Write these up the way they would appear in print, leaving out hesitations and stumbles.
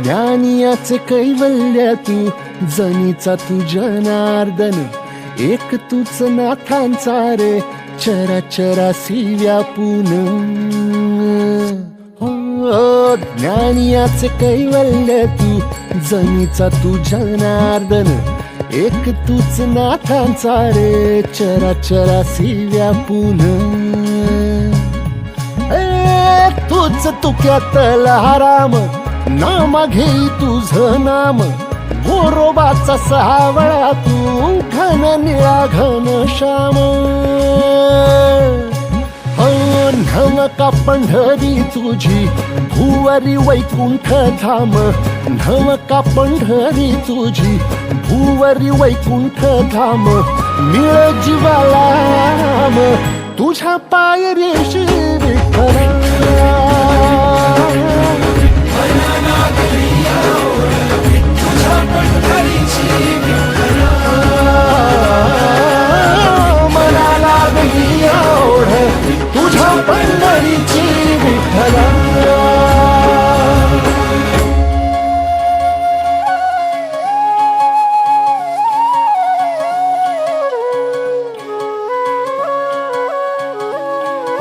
ज्ञानियाचे कैवल्य तू जनीचा तू जनार्दन एक तूच नाथांचा रे चराचरासी व्यापून ज्ञानियाचे कैवल्य तू जनीचा तू जनार्दन एक तूच नाथांचा रे चराचरासी व्यापून तूच तुक्यातला राम नामा घेई तुझ नाम गोरोबाचा सावळा तू घन निळा घन श्याम नवका पंढरी तुझी भुवरी वैकुंठ धाम नवका पंढरी तुझी भुवरी वैकुंठ धाम मिळ जीवाला तुझ्या पायरीशी विठ्ठला मनाला गली ओढ तुझ्या पंढरीची विठ्ठला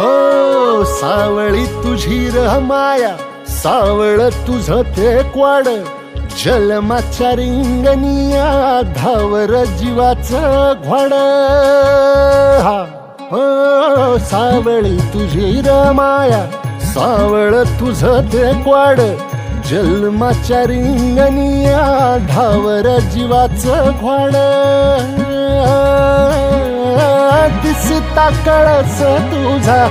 हो सावळी तुझी र माया सावळ तुझ ते क्वाड जलमाच्या रिंगणिया धावर जीवाचं घोड हो सावळी तुझी र माया सावळ तुझ ते क्वाड जन्माच्या रिंगणिया धावर जीवाचं घोड दिसता कळस तुझा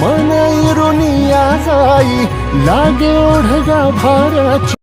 मन इरुनिया जाई लागे ओढगा भाराची